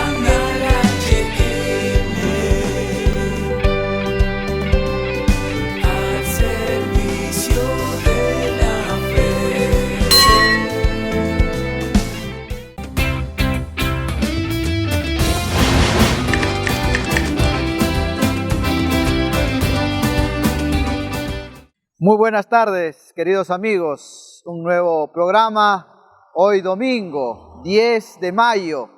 Canal HN, al servicio de la fe. Muy buenas tardes, queridos amigos. Un nuevo programa, hoy domingo 10 de mayo,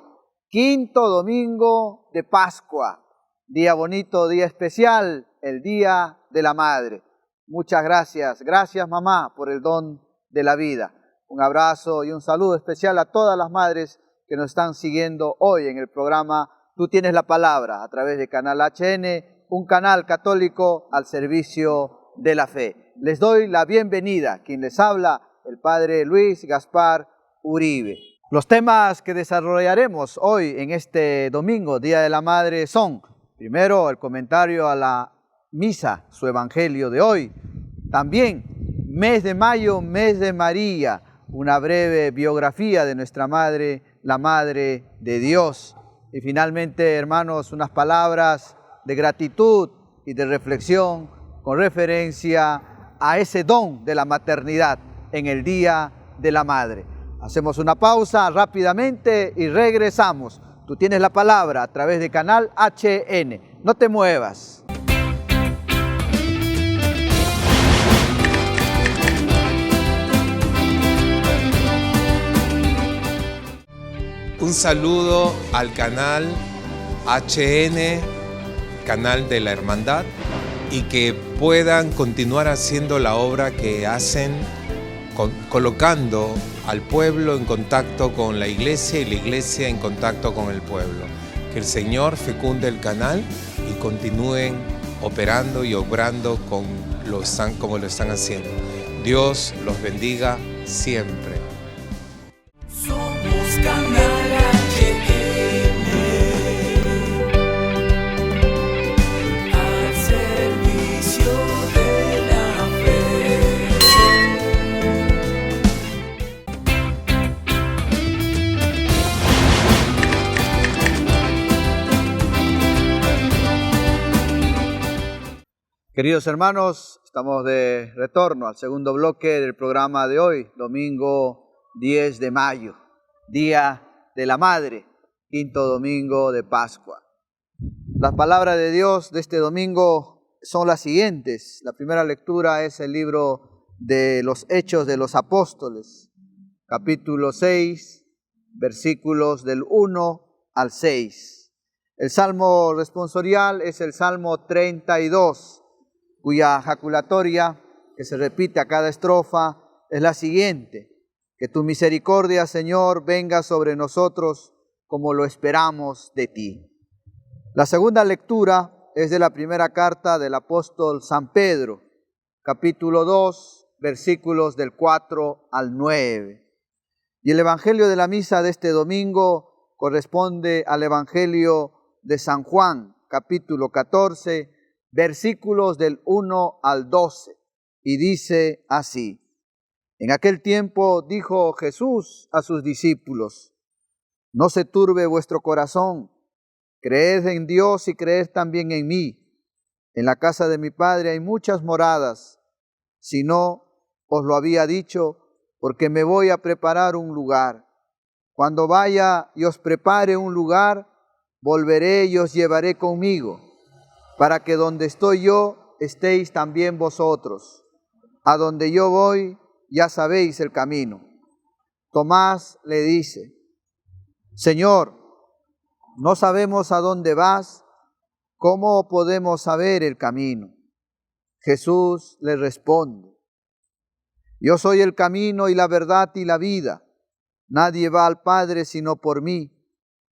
quinto domingo de Pascua. Día bonito, día especial, el Día de la Madre. Muchas gracias. Gracias, mamá, por el don de la vida. Un abrazo y un saludo especial a todas las madres que nos están siguiendo hoy en el programa Tú tienes la palabra, a través de Canal HN, un canal católico al servicio de la fe. Les doy la bienvenida. Quien les habla, el Padre Luis Gaspar Uribe. Los temas que desarrollaremos hoy en este domingo, Día de la Madre, son, primero, el comentario a la misa, su evangelio de hoy. También, mes de mayo, mes de María, una breve biografía de nuestra Madre, la Madre de Dios. Y finalmente, hermanos, unas palabras de gratitud y de reflexión con referencia a ese don de la maternidad en el Día de la Madre. Hacemos una pausa rápidamente y regresamos. Tú tienes la palabra a través de Canal HN. No te muevas. Un saludo al canal HN, canal de la Hermandad, y que puedan continuar haciendo la obra que hacen, colocando al pueblo en contacto con la iglesia y la iglesia en contacto con el pueblo. Que el Señor fecunde el canal y continúen operando y obrando como lo están haciendo. Dios los bendiga siempre. Somos Canal HN, al servicio de la fe. Queridos hermanos, estamos de retorno al segundo bloque del programa de hoy, domingo 10 de mayo, Día de la Madre, quinto domingo de Pascua. Las palabras de Dios de este domingo son las siguientes. La primera lectura es el libro de los Hechos de los Apóstoles, capítulo 6, versículos del 1 al 6. El salmo responsorial es el Salmo 32, cuya jaculatoria, que se repite a cada estrofa, es la siguiente: que tu misericordia, Señor, venga sobre nosotros como lo esperamos de ti. La segunda lectura es de la primera carta del apóstol San Pedro, capítulo 2, versículos del 4 al 9. Y el evangelio de la misa de este domingo corresponde al evangelio de San Juan, capítulo 14, versículos del 1 al 12, y dice así: En aquel tiempo dijo Jesús a sus discípulos: No se turbe vuestro corazón, creed en Dios y creed también en mí. En la casa de mi Padre hay muchas moradas, si no, os lo había dicho, porque me voy a preparar un lugar. Cuando vaya y os prepare un lugar, volveré y os llevaré conmigo, para que donde estoy yo, estéis también vosotros. A donde yo voy, ya sabéis el camino. Tomás le dice: Señor, no sabemos a dónde vas, ¿cómo podemos saber el camino? Jesús le responde: Yo soy el camino y la verdad y la vida. Nadie va al Padre sino por mí.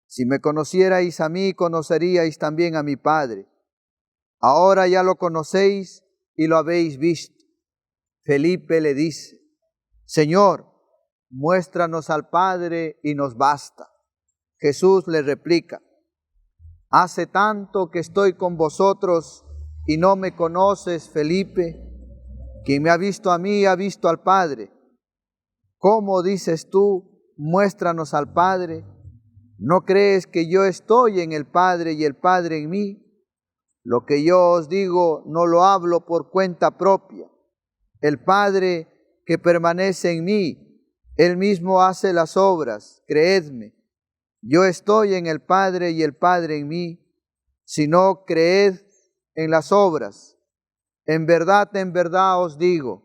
Si me conocierais a mí, conoceríais también a mi Padre. Ahora ya lo conocéis y lo habéis visto. Felipe le dice: Señor, muéstranos al Padre y nos basta. Jesús le replica: Hace tanto que estoy con vosotros y no me conoces, Felipe. Quien me ha visto a mí ha visto al Padre. ¿Cómo dices tú, muéstranos al Padre? ¿No crees que yo estoy en el Padre y el Padre en mí? Lo que yo os digo no lo hablo por cuenta propia. El Padre que permanece en mí, Él mismo hace las obras, creedme. Yo estoy en el Padre y el Padre en mí. Si no, creed en las obras. En verdad os digo,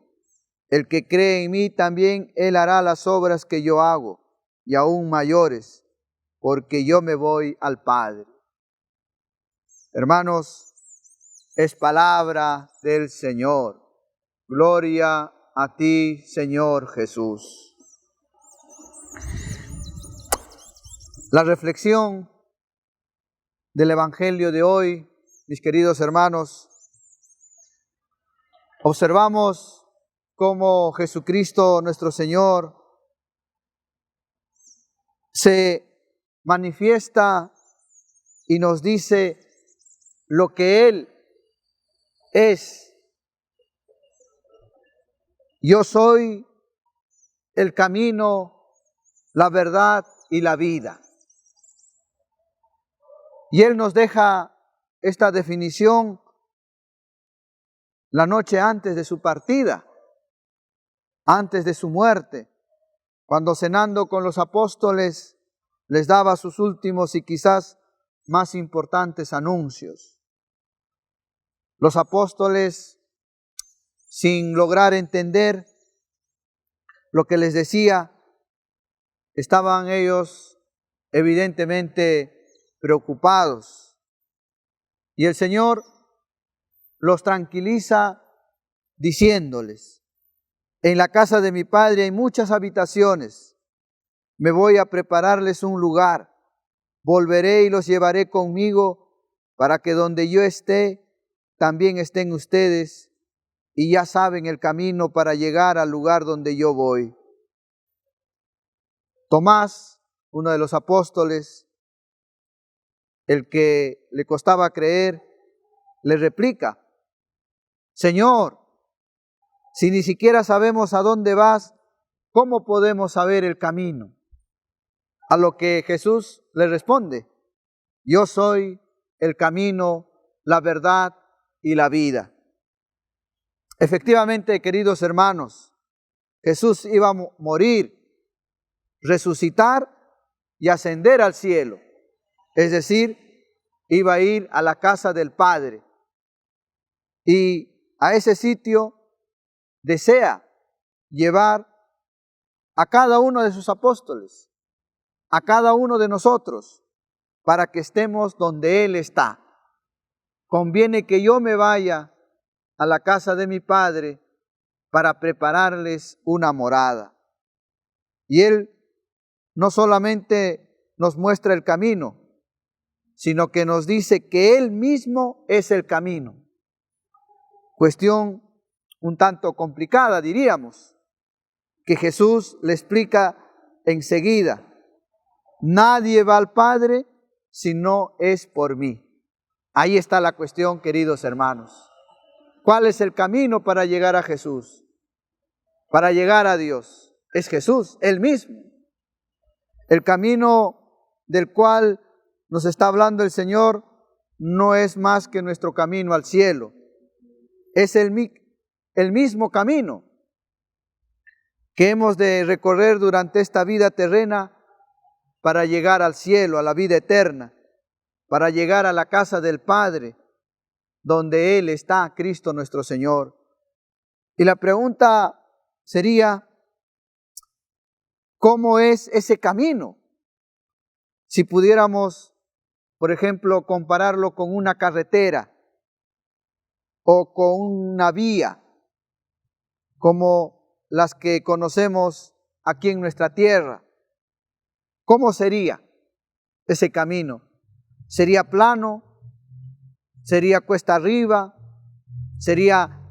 el que cree en mí también Él hará las obras que yo hago, y aún mayores, porque yo me voy al Padre. Hermanos, es palabra del Señor. Gloria a ti, Señor Jesús. La reflexión del Evangelio de hoy, mis queridos hermanos, observamos cómo Jesucristo, nuestro Señor, se manifiesta y nos dice lo que Él es. Yo soy el camino, la verdad y la vida. Y Él nos deja esta definición la noche antes de su partida, antes de su muerte, cuando cenando con los apóstoles les daba sus últimos y quizás más importantes anuncios. Los apóstoles, sin lograr entender lo que les decía, estaban ellos evidentemente preocupados. Y el Señor los tranquiliza diciéndoles: en la casa de mi Padre hay muchas habitaciones. Me voy a prepararles un lugar. Volveré y los llevaré conmigo para que donde yo esté, también estén ustedes, y ya saben el camino para llegar al lugar donde yo voy. Tomás, uno de los apóstoles, el que le costaba creer, le replica: Señor, si ni siquiera sabemos a dónde vas, ¿cómo podemos saber el camino? A lo que Jesús le responde: yo soy el camino, la verdad y la vida. Efectivamente, queridos hermanos, Jesús iba a morir, resucitar y ascender al cielo. Es decir, iba a ir a la casa del Padre. Y a ese sitio desea llevar a cada uno de sus apóstoles, a cada uno de nosotros, para que estemos donde Él está. Conviene que yo me vaya a la casa de mi Padre para prepararles una morada. Y Él no solamente nos muestra el camino, sino que nos dice que Él mismo es el camino. Cuestión un tanto complicada, diríamos, que Jesús le explica enseguida: nadie va al Padre si no es por mí. Ahí está la cuestión, queridos hermanos. ¿Cuál es el camino para llegar a Jesús? Para llegar a Dios. Es Jesús, Él mismo. El camino del cual nos está hablando el Señor no es más que nuestro camino al cielo. Es el mismo camino que hemos de recorrer durante esta vida terrena para llegar al cielo, a la vida eterna, para llegar a la casa del Padre, donde Él está, Cristo nuestro Señor. Y la pregunta sería: ¿cómo es ese camino? Si pudiéramos, por ejemplo, compararlo con una carretera o con una vía, como las que conocemos aquí en nuestra tierra, ¿cómo sería ese camino? ¿Sería plano? ¿Sería cuesta arriba? ¿Sería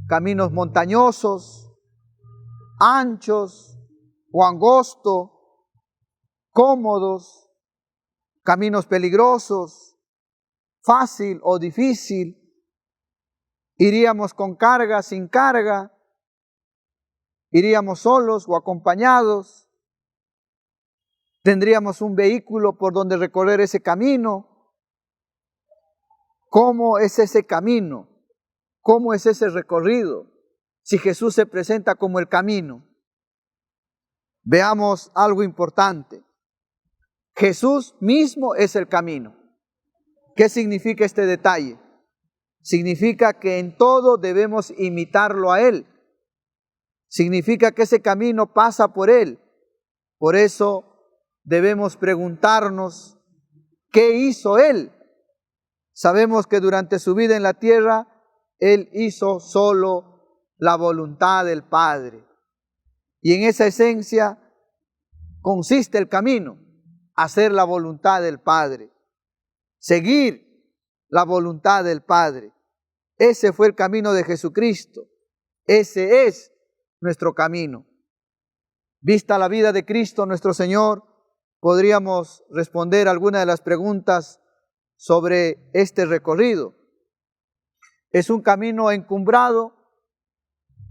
caminos montañosos, anchos o angostos, cómodos, caminos peligrosos, fácil o difícil? ¿Iríamos con carga, sin carga? ¿Iríamos solos o acompañados? Tendríamos un vehículo por donde recorrer ese camino. ¿Cómo es ese camino? ¿Cómo es ese recorrido? Si Jesús se presenta como el camino. Veamos algo importante. Jesús mismo es el camino. ¿Qué significa este detalle? Significa que en todo debemos imitarlo a Él. Significa que ese camino pasa por Él. Por eso debemos preguntarnos, ¿qué hizo Él? Sabemos que durante su vida en la tierra, Él hizo solo la voluntad del Padre. Y en esa esencia consiste el camino, hacer la voluntad del Padre, seguir la voluntad del Padre. Ese fue el camino de Jesucristo. Ese es nuestro camino. Vista la vida de Cristo nuestro Señor, podríamos responder algunas de las preguntas sobre este recorrido. ¿Es un camino encumbrado?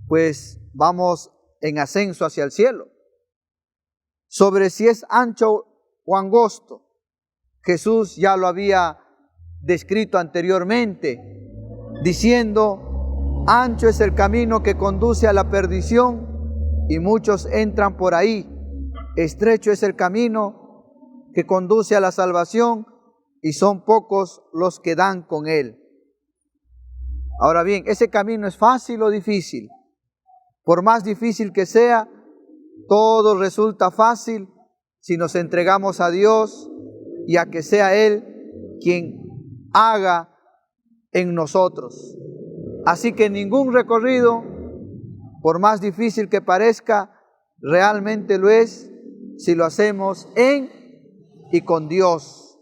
Pues vamos en ascenso hacia el cielo. Sobre si es ancho o angosto, Jesús ya lo había descrito anteriormente, diciendo, ancho es el camino que conduce a la perdición y muchos entran por ahí. Estrecho es el camino que conduce a la salvación y son pocos los que dan con él. Ahora bien, ¿ese camino es fácil o difícil? Por más difícil que sea, todo resulta fácil si nos entregamos a Dios y a que sea Él quien haga en nosotros. Así que ningún recorrido, por más difícil que parezca, realmente lo es si lo hacemos en y con Dios.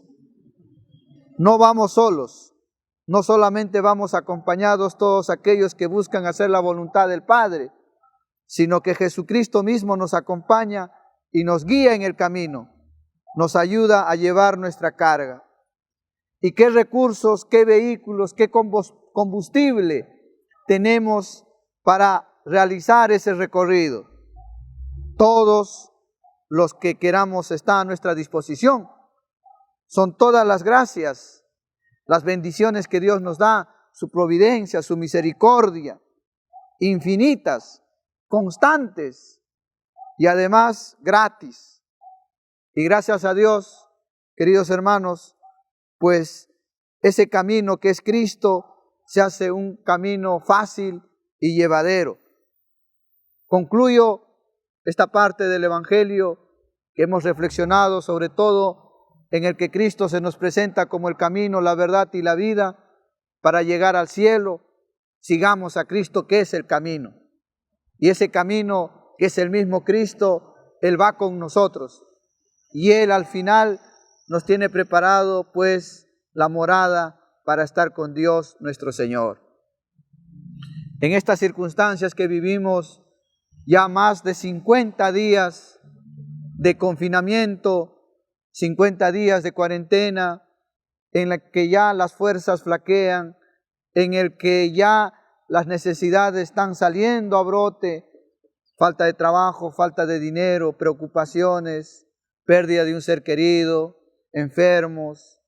No vamos solos, no solamente vamos acompañados todos aquellos que buscan hacer la voluntad del Padre, sino que Jesucristo mismo nos acompaña y nos guía en el camino, nos ayuda a llevar nuestra carga. ¿Y qué recursos, qué vehículos, qué combustible tenemos para realizar ese recorrido? Todos los que queramos están a nuestra disposición. Son todas las gracias, las bendiciones que Dios nos da, su providencia, su misericordia, infinitas, constantes y además gratis. Y gracias a Dios, queridos hermanos, pues ese camino que es Cristo se hace un camino fácil y llevadero. Concluyo esta parte del Evangelio que hemos reflexionado, sobre todo en el que Cristo se nos presenta como el camino, la verdad y la vida para llegar al cielo. Sigamos a Cristo, que es el camino. Y ese camino, que es el mismo Cristo, Él va con nosotros. Y Él al final nos tiene preparado pues la morada para estar con Dios nuestro Señor. En estas circunstancias que vivimos, ya más de 50 días de confinamiento, 50 días de cuarentena, en la que ya las fuerzas flaquean, en el que ya las necesidades están saliendo a brote, falta de trabajo, falta de dinero, preocupaciones, pérdida de un ser querido, enfermos.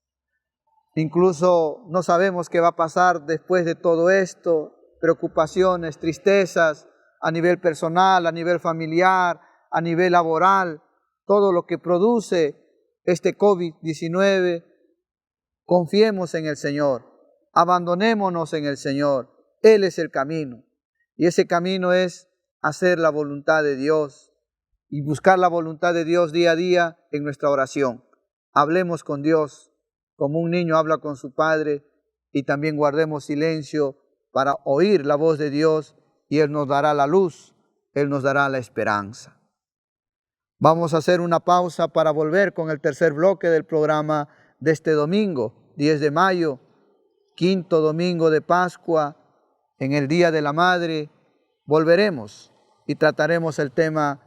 Incluso no sabemos qué va a pasar después de todo esto, preocupaciones, tristezas a nivel personal, a nivel familiar, a nivel laboral, todo lo que produce este COVID-19. Confiemos en el Señor, abandonémonos en el Señor. Él es el camino, y ese camino es hacer la voluntad de Dios y buscar la voluntad de Dios día a día en nuestra oración. Hablemos con Dios como un niño habla con su padre, y también guardemos silencio para oír la voz de Dios, y Él nos dará la luz, Él nos dará la esperanza. Vamos a hacer una pausa para volver con el tercer bloque del programa de este domingo, 10 de mayo, quinto domingo de Pascua. En el Día de la Madre volveremos y trataremos el tema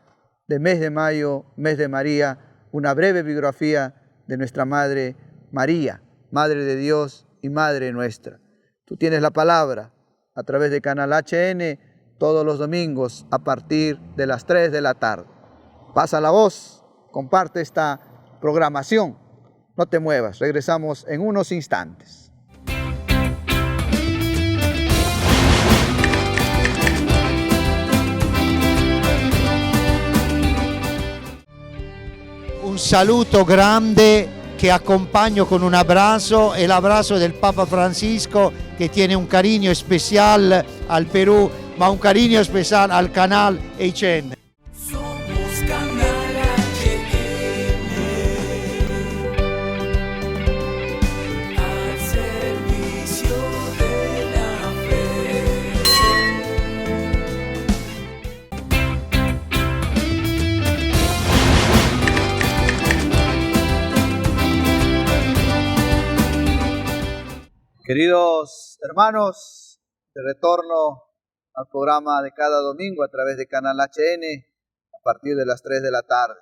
de mes de mayo, mes de María, una breve biografía de nuestra Madre María, Madre de Dios y Madre nuestra. Tú tienes la palabra a través de Canal HN todos los domingos a partir de las 3 de la tarde. Pasa la voz, comparte esta programación. No te muevas, regresamos en unos instantes. Un saluto grande che accompagno con un abrazo, el abrazo del Papa Francisco, que tiene un cariño especial al Perú, ma un cariño especial al canal HN. Somos Canal HN, al servicio de la fe. Queridos hermanos, de retorno al programa de cada domingo a través de Canal HN a partir de las 3 de la tarde.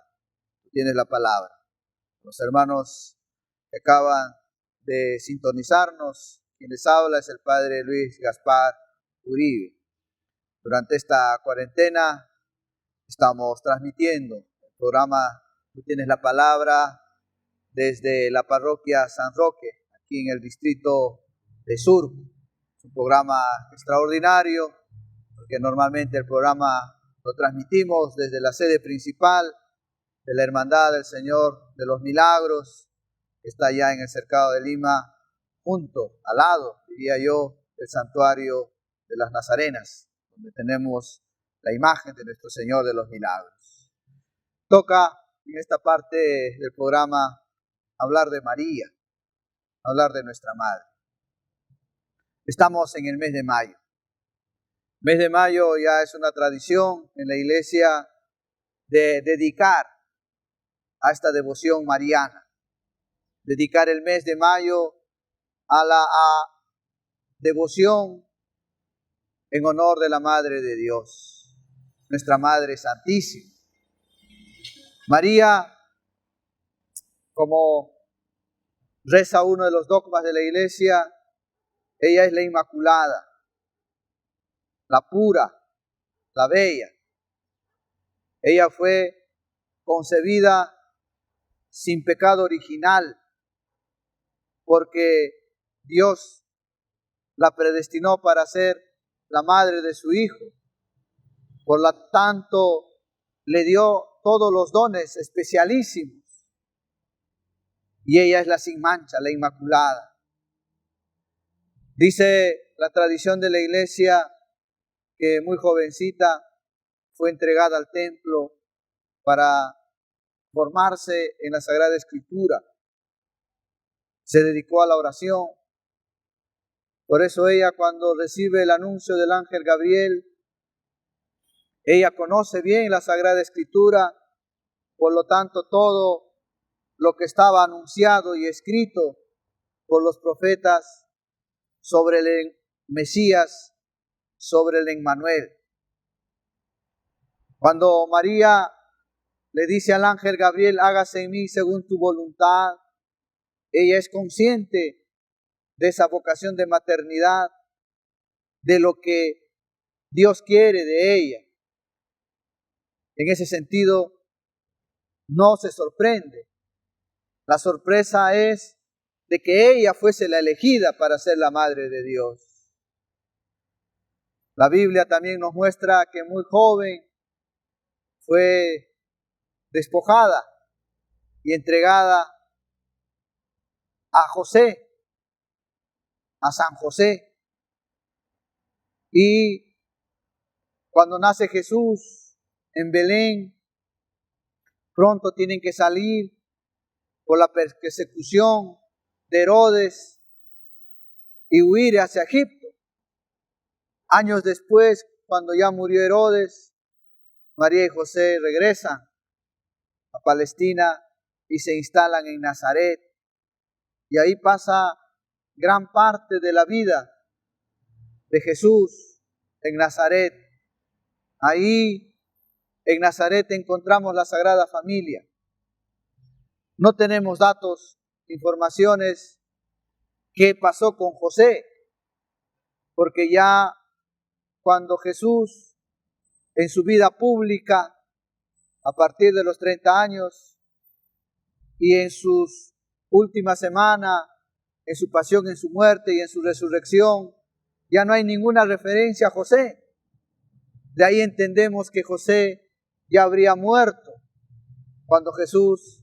Tú tienes la palabra. Los hermanos que acaban de sintonizarnos, quien les habla es el Padre Luis Gaspar Uribe. Durante esta cuarentena estamos transmitiendo el programa Tú tienes la palabra desde la parroquia San Roque, aquí en el distrito de Surco. Es un programa extraordinario, porque normalmente el programa lo transmitimos desde la sede principal de la Hermandad del Señor de los Milagros, que está allá en el Cercado de Lima, junto, al lado, diría yo, del Santuario de las Nazarenas, donde tenemos la imagen de nuestro Señor de los Milagros. Toca en esta parte del programa hablar de María, hablar de nuestra Madre. Estamos en el mes de mayo. El mes de mayo ya es una tradición en la iglesia de dedicar a esta devoción mariana. Dedicar el mes de mayo a la devoción en honor de la Madre de Dios, nuestra Madre Santísima. María, como reza uno de los dogmas de la iglesia, ella es la Inmaculada, la pura, la bella. Ella fue concebida sin pecado original, porque Dios la predestinó para ser la madre de su Hijo. Por lo tanto, le dio todos los dones especialísimos. Y ella es la sin mancha, la Inmaculada. Dice la tradición de la iglesia que muy jovencita fue entregada al templo para formarse en la Sagrada Escritura. Se dedicó a la oración. Por eso ella, cuando recibe el anuncio del ángel Gabriel, ella conoce bien la Sagrada Escritura, por lo tanto todo lo que estaba anunciado y escrito por los profetas sobre el Mesías, sobre el Emmanuel. Cuando María le dice al ángel Gabriel, hágase en mí según tu voluntad, ella es consciente de esa vocación de maternidad, de lo que Dios quiere de ella. En ese sentido, no se sorprende. La sorpresa es de que ella fuese la elegida para ser la Madre de Dios. La Biblia también nos muestra que muy joven fue despojada y entregada a José, a San José. Y cuando nace Jesús en Belén, pronto tienen que salir por la persecución de Herodes y huir hacia Egipto. Años después, cuando ya murió Herodes, María y José regresan a Palestina y se instalan en Nazaret. Y ahí pasa gran parte de la vida de Jesús en Nazaret. Ahí en Nazaret encontramos la Sagrada Familia. No tenemos datos, informaciones qué pasó con José, porque ya cuando Jesús en su vida pública, a partir de los 30 años, y en sus últimas semanas, en su pasión, en su muerte y en su resurrección, ya no hay ninguna referencia a José. De ahí entendemos que José ya habría muerto cuando Jesús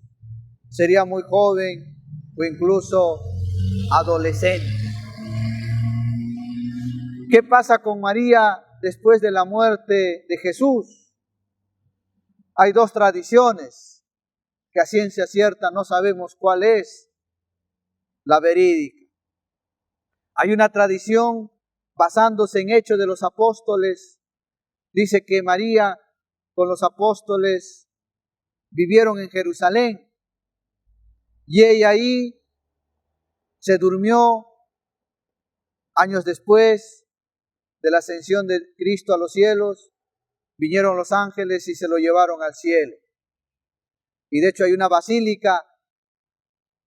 sería muy joven o incluso adolescente. ¿Qué pasa con María después de la muerte de Jesús? Hay dos tradiciones que a ciencia cierta no sabemos cuál es la verídica. Hay una tradición basándose en Hechos de los Apóstoles. Dice que María con los apóstoles vivieron en Jerusalén y ella ahí se durmió. Años después de la ascensión de Cristo a los cielos, vinieron los ángeles y se lo llevaron al cielo. Y de hecho hay una basílica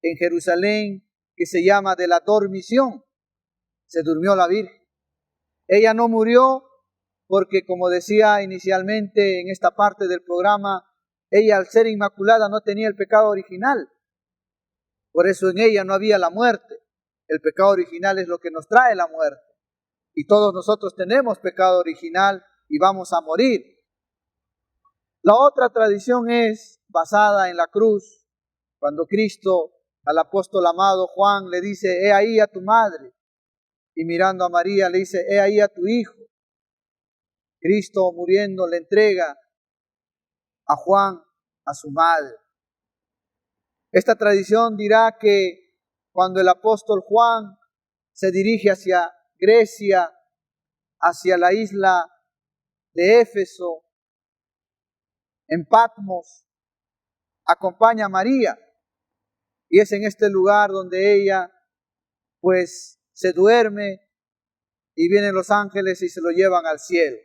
en Jerusalén que se llama de la Dormición. Se durmió la Virgen. Ella no murió porque, como decía inicialmente en esta parte del programa, ella al ser inmaculada no tenía el pecado original. Por eso en ella no había la muerte. El pecado original es lo que nos trae la muerte. Y todos nosotros tenemos pecado original y vamos a morir. La otra tradición es basada en la cruz, cuando Cristo al apóstol amado Juan le dice, he ahí a tu madre. Y mirando a María le dice, he ahí a tu hijo. Cristo muriendo le entrega a Juan, a su madre. Esta tradición dirá que cuando el apóstol Juan se dirige hacia Grecia, hacia la isla de Éfeso, en Patmos, acompaña a María. Y es en este lugar donde ella pues se duerme y vienen los ángeles y se lo llevan al cielo.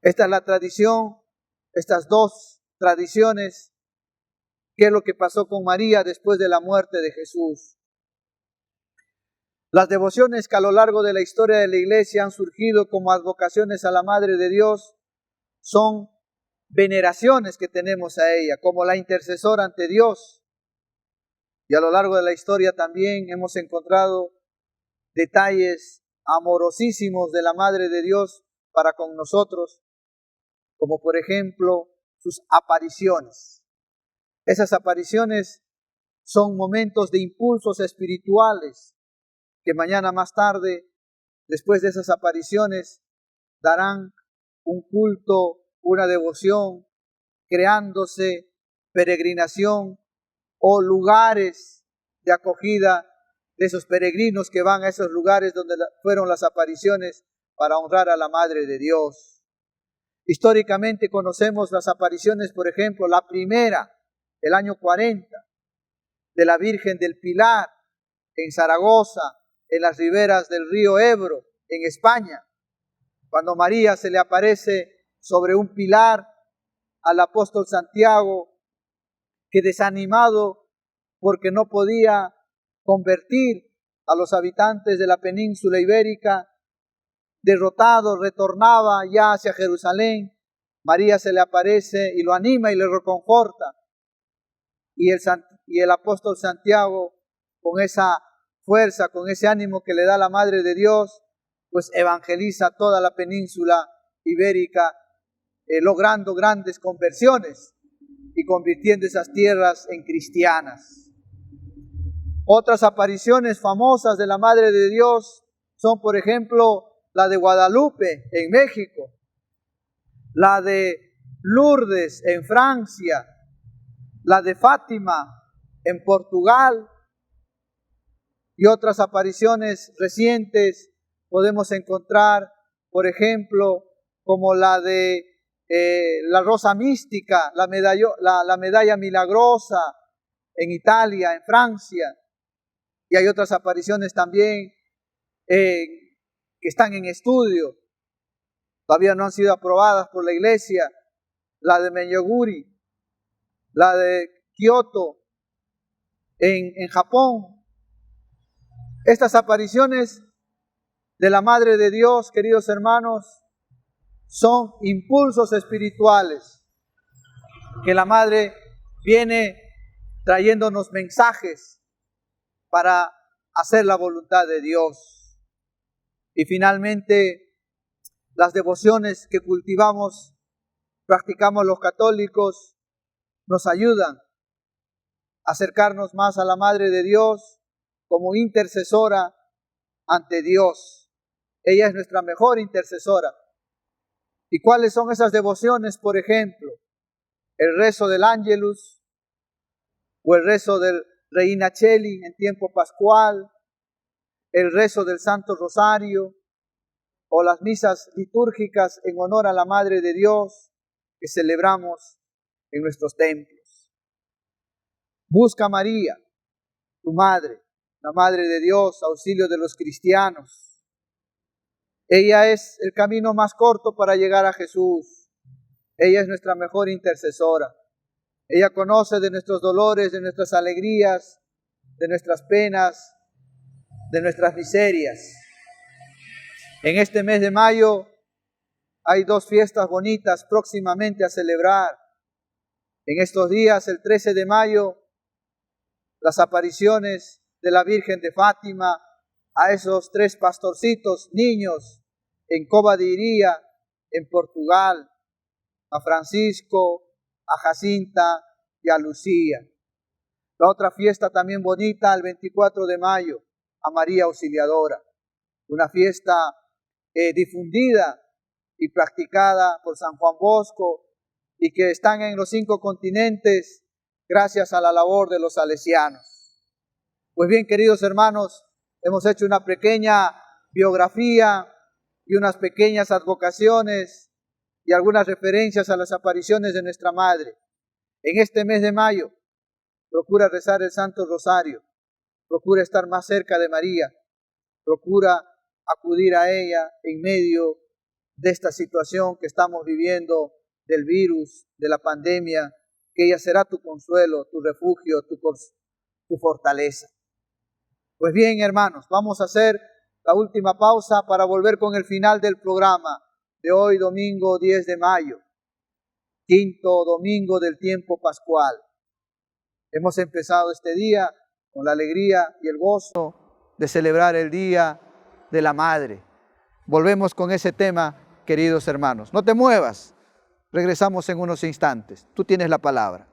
Esta es la tradición, estas dos tradiciones, qué es lo que pasó con María después de la muerte de Jesús. Las devociones que a lo largo de la historia de la Iglesia han surgido como advocaciones a la Madre de Dios son veneraciones que tenemos a ella, como la intercesora ante Dios. Y a lo largo de la historia también hemos encontrado detalles amorosísimos de la Madre de Dios para con nosotros, como por ejemplo sus apariciones. Esas apariciones son momentos de impulsos espirituales que mañana más tarde, después de esas apariciones, darán un culto, una devoción, creándose peregrinación o lugares de acogida de esos peregrinos que van a esos lugares donde fueron las apariciones para honrar a la Madre de Dios. Históricamente conocemos las apariciones, por ejemplo, la primera, el año 40, de la Virgen del Pilar en Zaragoza, en las riberas del río Ebro, en España, cuando María se le aparece sobre un pilar al apóstol Santiago, que desanimado porque no podía convertir a los habitantes de la península ibérica, derrotado, retornaba ya hacia Jerusalén. María se le aparece y lo anima y le reconforta. Y el apóstol Santiago, con esa fuerza, con ese ánimo que le da la Madre de Dios, pues evangeliza toda la península ibérica, logrando grandes conversiones y convirtiendo esas tierras en cristianas. Otras apariciones famosas de la Madre de Dios son, por ejemplo, la de Guadalupe en México, la de Lourdes en Francia, la de Fátima en Portugal, y otras apariciones recientes podemos encontrar, por ejemplo, como la de la rosa mística, la medalla milagrosa en Italia, en Francia, y hay otras apariciones también que están en estudio, todavía no han sido aprobadas por la Iglesia, la de Meiyoguri, la de Kioto en Japón. Estas apariciones de la Madre de Dios, queridos hermanos, son impulsos espirituales que la Madre viene trayéndonos mensajes para hacer la voluntad de Dios. Y finalmente, las devociones que cultivamos, practicamos los católicos, nos ayudan a acercarnos más a la Madre de Dios como intercesora ante Dios. Ella es nuestra mejor intercesora. ¿Y cuáles son esas devociones? Por ejemplo, el rezo del Ángelus o el rezo del Reina Cheli en tiempo pascual, el rezo del Santo Rosario o las misas litúrgicas en honor a la Madre de Dios que celebramos en nuestros templos. Busca a María, tu Madre, la Madre de Dios, auxilio de los cristianos. Ella es el camino más corto para llegar a Jesús. Ella es nuestra mejor intercesora. Ella conoce de nuestros dolores, de nuestras alegrías, de nuestras penas, de nuestras miserias. En este mes de mayo hay dos fiestas bonitas próximamente a celebrar. En estos días, el 13 de mayo, las apariciones de la Virgen de Fátima a esos 3 pastorcitos niños en Cova de Iría, en Portugal, a Francisco, a Jacinta y a Lucía. La otra fiesta también bonita, el 24 de mayo, a María Auxiliadora. Una fiesta difundida y practicada por San Juan Bosco y que están en los 5 continentes gracias a la labor de los salesianos. Pues bien, queridos hermanos, hemos hecho una pequeña biografía y unas pequeñas advocaciones y algunas referencias a las apariciones de nuestra Madre. En este mes de mayo, procura rezar el Santo Rosario, procura estar más cerca de María, procura acudir a ella en medio de esta situación que estamos viviendo del virus, de la pandemia, que ella será tu consuelo, tu refugio, tu fortaleza. Pues bien, hermanos, vamos a hacer la última pausa para volver con el final del programa de hoy, domingo 10 de mayo, quinto domingo del tiempo pascual. Hemos empezado este día con la alegría y el gozo de celebrar el Día de la Madre. Volvemos con ese tema, queridos hermanos. No te muevas, regresamos en unos instantes. Tú tienes la palabra.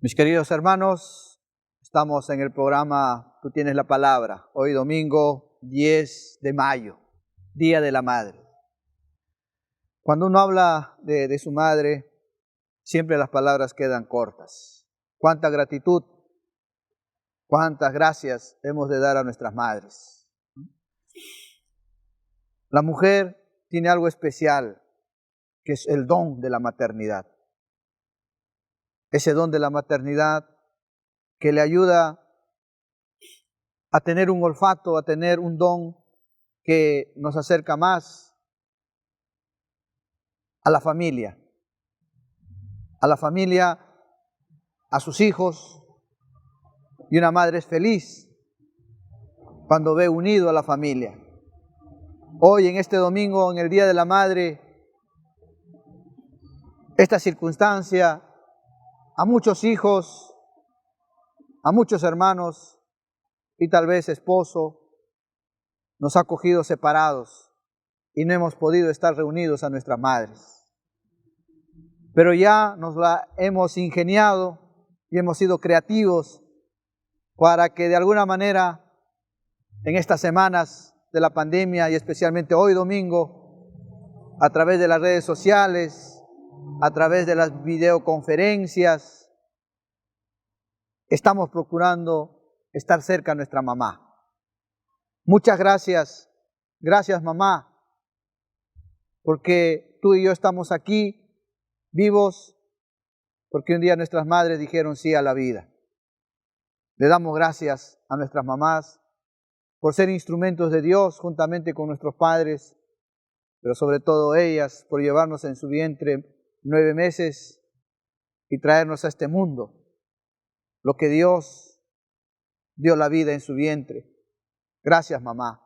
Mis queridos hermanos, estamos en el programa Tú tienes la palabra, hoy domingo 10 de mayo, Día de la Madre. Cuando uno habla de su madre, siempre las palabras quedan cortas. Cuánta gratitud, cuántas gracias hemos de dar a nuestras madres. La mujer tiene algo especial, que es el don de la maternidad. Ese don de la maternidad que le ayuda a tener un olfato, a tener un don que nos acerca más a la familia, a sus hijos, y una madre es feliz cuando ve unido a la familia. Hoy, en este domingo, en el Día de la Madre, esta circunstancia a muchos hijos, a muchos hermanos y tal vez esposo nos ha cogido separados y no hemos podido estar reunidos a nuestras madres. Pero ya nos la hemos ingeniado y hemos sido creativos para que de alguna manera en estas semanas de la pandemia y especialmente hoy domingo, a través de las redes sociales, a través de las videoconferencias, estamos procurando estar cerca de nuestra mamá. Muchas gracias, gracias mamá, porque tú y yo estamos aquí vivos, porque un día nuestras madres dijeron sí a la vida. Le damos gracias a nuestras mamás por ser instrumentos de Dios juntamente con nuestros padres, pero sobre todo ellas por llevarnos en su vientre 9 meses y traernos a este mundo, lo que Dios dio la vida en su vientre. Gracias, mamá.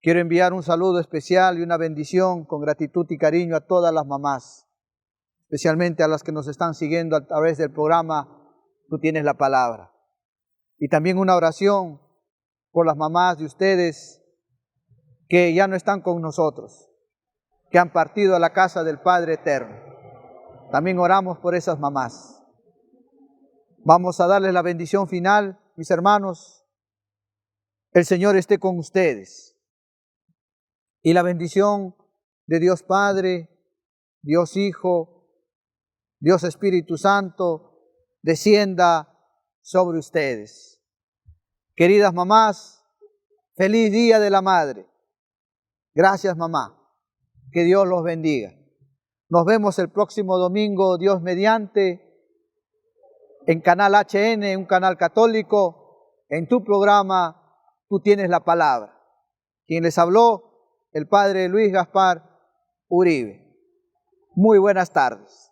Quiero enviar un saludo especial y una bendición con gratitud y cariño a todas las mamás, especialmente a las que nos están siguiendo a través del programa Tú tienes la palabra. Y también una oración por las mamás de ustedes que ya no están con nosotros, que han partido a la casa del Padre Eterno. También oramos por esas mamás. Vamos a darles la bendición final, mis hermanos. El Señor esté con ustedes. Y la bendición de Dios Padre, Dios Hijo, Dios Espíritu Santo, descienda sobre ustedes. Queridas mamás, feliz Día de la Madre. Gracias, mamá. Que Dios los bendiga. Nos vemos el próximo domingo, Dios mediante, en Canal HN, un canal católico, en tu programa Tú tienes la palabra. Quien les habló, el Padre Luis Gaspar Uribe. Muy buenas tardes.